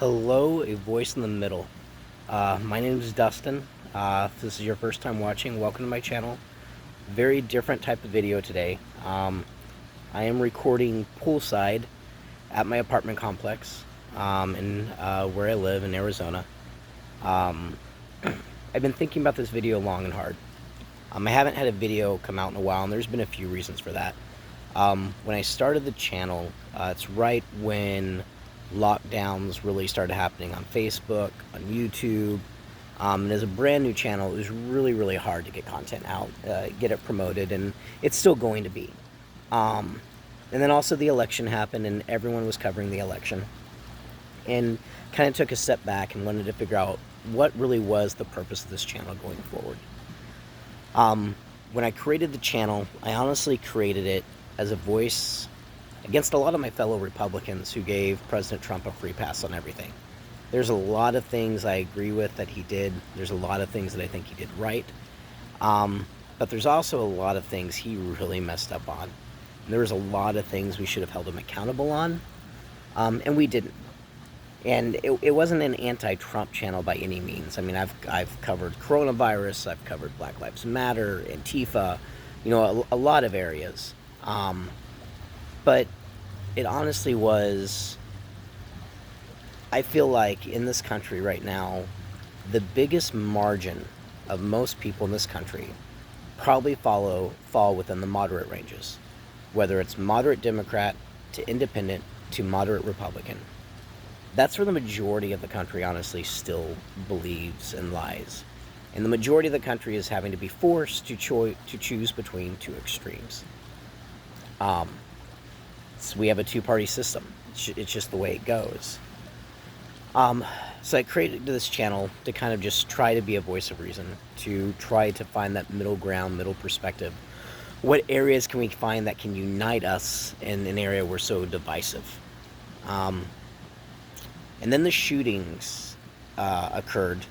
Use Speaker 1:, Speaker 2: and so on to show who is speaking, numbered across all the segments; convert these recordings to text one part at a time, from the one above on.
Speaker 1: Hello, a voice in the middle. My name is Dustin. If this is your first time watching, welcome to my channel. Very different type of video today. I am recording poolside at my apartment complex in where I live in Arizona. I've been thinking about this video long and hard. I haven't had a video come out in a while, and there's been a few reasons for that. When I started the channel, it's right when lockdowns really started happening on Facebook, on YouTube, and as a brand new channel, it was really hard to get content out, get it promoted, and it's still going to be. And then also the election happened, and everyone was covering the election, and kind of took a step back and wanted to figure out what really was the purpose of this channel going forward. When I created the channel, I honestly created it as a voice against a lot of my fellow Republicans who gave President Trump a free pass on everything. There's a lot of things I agree with that he did. There's a lot of things that I think he did right. But there's also a lot of things he really messed up on. And there was a lot of things we should have held him accountable on, and we didn't. And it wasn't an anti-Trump channel by any means. I mean, I've covered coronavirus, I've covered Black Lives Matter, Antifa, a lot of areas. But it honestly was, I feel like in this country right now, the biggest margin of most people in this country probably fall within the moderate ranges, whether it's moderate Democrat to independent to moderate Republican. That's where the majority of the country honestly still believes and lies. And the majority of the country is having to be forced to choose between two extremes. So we have a two-party system. It's just the way it goes. So I created this channel to kind of just try to be a voice of reason, to try to find that middle ground, middle perspective. What areas can we find that can unite us in an area we're so divisive? And then the shootings occurred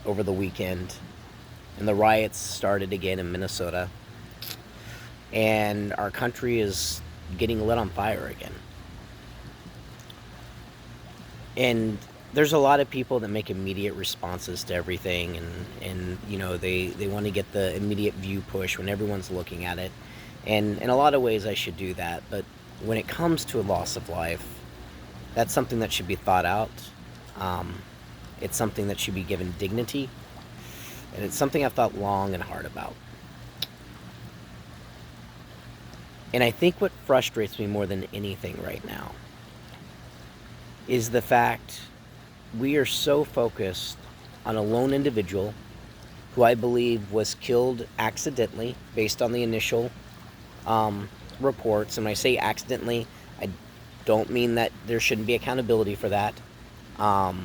Speaker 1: over the weekend, and the riots started again in Minnesota. And our country is getting lit on fire again. And there's a lot of people that make immediate responses to everything, and they want to get the immediate view push when everyone's looking at it. And in a lot of ways I should do that, but when it comes to a loss of life, that's something that should be thought out. It's something that should be given dignity, and it's something I've thought long and hard about. And I think what frustrates me more than anything right now is the fact we are so focused on a lone individual who I believe was killed accidentally based on the initial reports. And when I say accidentally, I don't mean that there shouldn't be accountability for that. But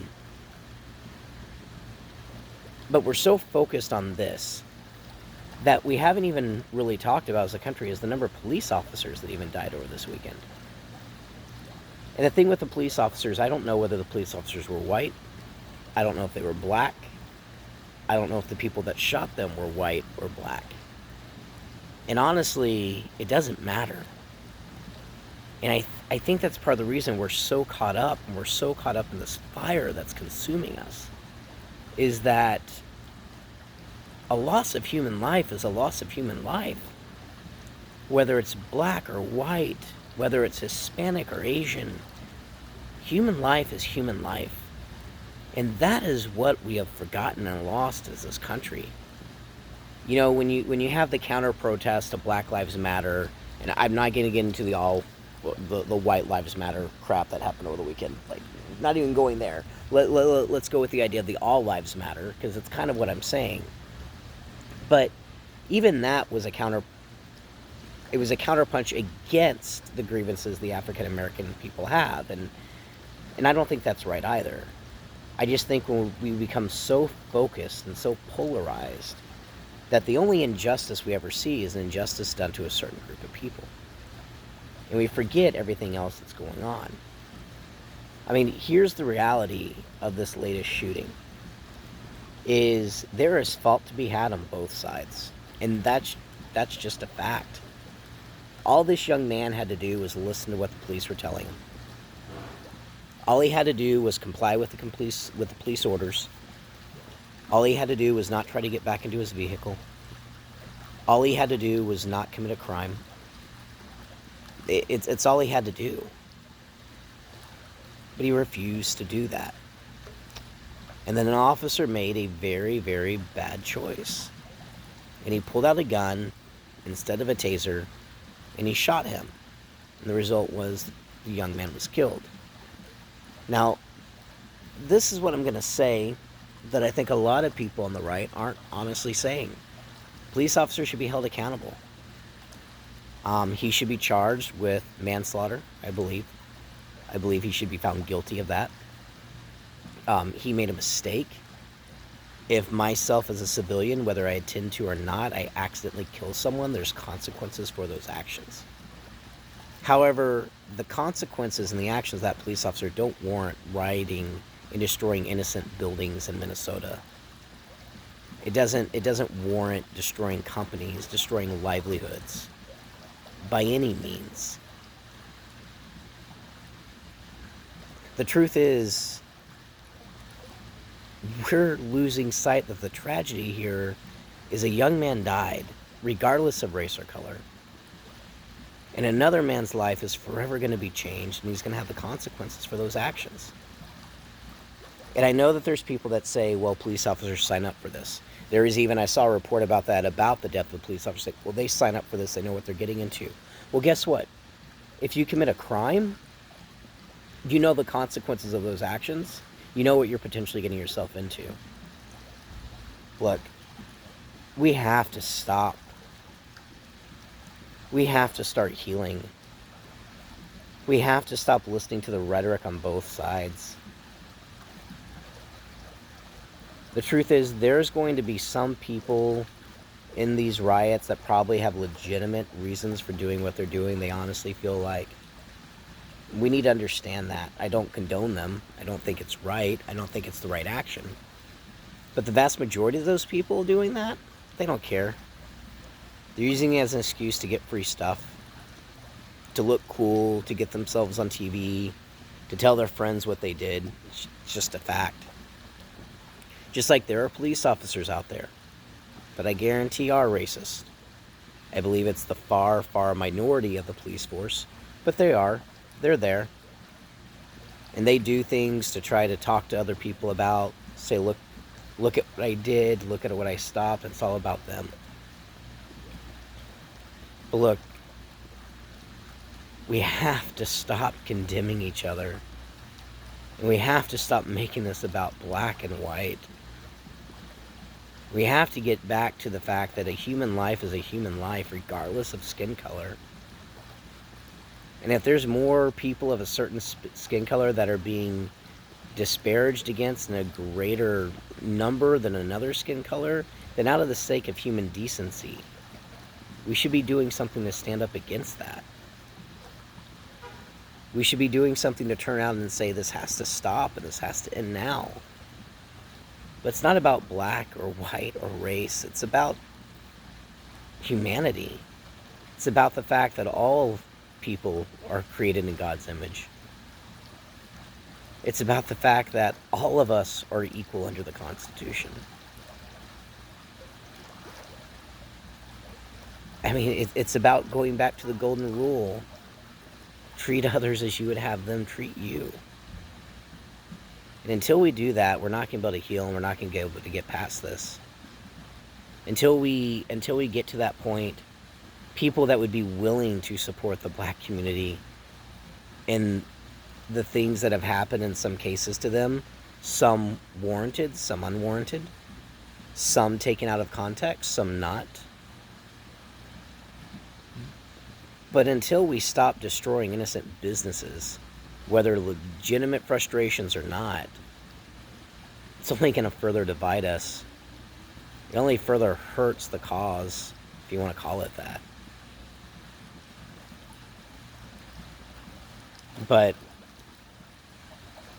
Speaker 1: we're so focused on this that we haven't even really talked about as a country is the number of police officers that even died over this weekend. And the thing with the police officers, I don't know whether the police officers were white. I don't know if they were black. I don't know if the people that shot them were white or black. And honestly, it doesn't matter. And I think that's part of the reason we're so caught up, and we're so caught up in this fire that's consuming us, is that a loss of human life is a loss of human life. Whether it's black or white, whether it's Hispanic or Asian, human life is human life. And that is what we have forgotten and lost as this country. When you have the counter protest to Black Lives Matter, and I'm not going to get into the White Lives Matter crap that happened over the weekend, like not even going there. Let's go with the idea of the All Lives Matter, because it's kind of what I'm saying. But even that was a counterpunch against the grievances the African American people have, and I don't think that's right either. I just think when we become so focused and so polarized that the only injustice we ever see is an injustice done to a certain group of people, and we forget everything else that's going on. I mean, here's the reality of this latest shooting. Is there is fault to be had on both sides, and that's just a fact. All this young man had to do was listen to what the police were telling him. All he had to do was comply with the police orders. All he had to do was not try to get back into his vehicle. All he had to do was not commit a crime. It's all he had to do. But he refused to do that. And then an officer made a very, very bad choice. And he pulled out a gun instead of a taser, and he shot him. And the result was the young man was killed. Now, this is what I'm going to say that I think a lot of people on the right aren't honestly saying. Police officers should be held accountable. He should be charged with manslaughter, I believe. I believe he should be found guilty of that. He made a mistake. If myself as a civilian, whether I intend to or not, I accidentally kill someone, there's consequences for those actions. However, the consequences and the actions of that police officer don't warrant rioting and destroying innocent buildings in Minnesota. It doesn't warrant destroying companies, destroying livelihoods by any means. The truth is, we're losing sight that the tragedy here is a young man died, regardless of race or color. And another man's life is forever going to be changed, and he's going to have the consequences for those actions. And I know that there's people that say, well, police officers sign up for this. There is even, I saw a report about that, about the death of the police officer. Well, they sign up for this. They know what they're getting into. Well, guess what? If you commit a crime, you know the consequences of those actions. You know what you're potentially getting yourself into. Look, we have to stop. We have to start healing. We have to stop listening to the rhetoric on both sides. The truth is, there's going to be some people in these riots that probably have legitimate reasons for doing what they're doing. They honestly feel like. We need to understand that. I don't condone them. I don't think it's right. I don't think it's the right action. But the vast majority of those people doing that, they don't care. They're using it as an excuse to get free stuff, to look cool, to get themselves on TV, to tell their friends what they did. It's just a fact. Just like there are police officers out there that I guarantee are racist. I believe it's the far, far minority of the police force, but they are. They're there. And they do things to try to talk to other people about, say, look at what I did, look at what I stopped. It's all about them. But look, we have to stop condemning each other. And we have to stop making this about black and white. We have to get back to the fact that a human life is a human life, regardless of skin color. And if there's more people of a certain skin color that are being disparaged against in a greater number than another skin color, then out of the sake of human decency, we should be doing something to stand up against that. We should be doing something to turn out and say this has to stop and this has to end now. But it's not about black or white or race. It's about humanity. It's about the fact that all people are created in God's image. It's about the fact that all of us are equal under the Constitution. I mean, it's about going back to the golden rule. Treat others as you would have them treat you. And until we do that, we're not going to be able to heal, and we're not going to be able to get past this. Until we get to that point, people that would be willing to support the black community and the things that have happened in some cases to them, some warranted, some unwarranted, some taken out of context, some not. But until we stop destroying innocent businesses, whether legitimate frustrations or not, it's only going to further divide us. It only further hurts the cause, if you want to call it that. But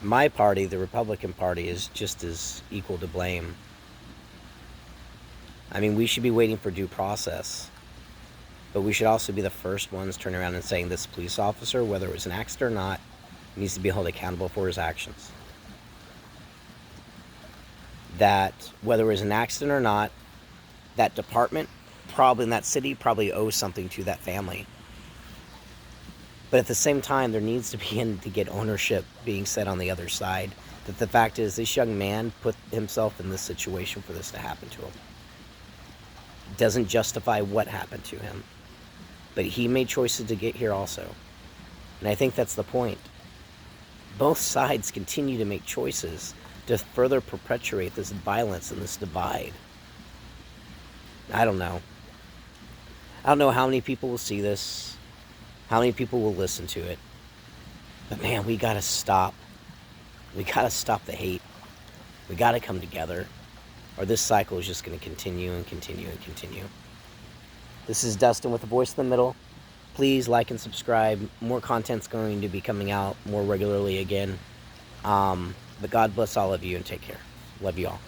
Speaker 1: my party, the Republican Party, is just as equal to blame. I mean, we should be waiting for due process. But we should also be the first ones turning around and saying this police officer, whether it was an accident or not, He needs to be held accountable for his actions. That whether it was an accident or not, that department, probably in that city, probably owes something to that family. But at the same time, there needs to be to get ownership being set on the other side. That the fact is, this young man put himself in this situation for this to happen to him. It doesn't justify what happened to him. But he made choices to get here also. And I think that's the point. Both sides continue to make choices to further perpetuate this violence and this divide. I don't know. I don't know how many people will see this, how many people will listen to it. But man, we gotta stop. We gotta stop the hate. We gotta come together, or this cycle is just gonna continue and continue and continue. This is Dustin with the Voice in the Middle. Please like and subscribe. More content's going to be coming out more regularly again. But God bless all of you and take care. Love you all.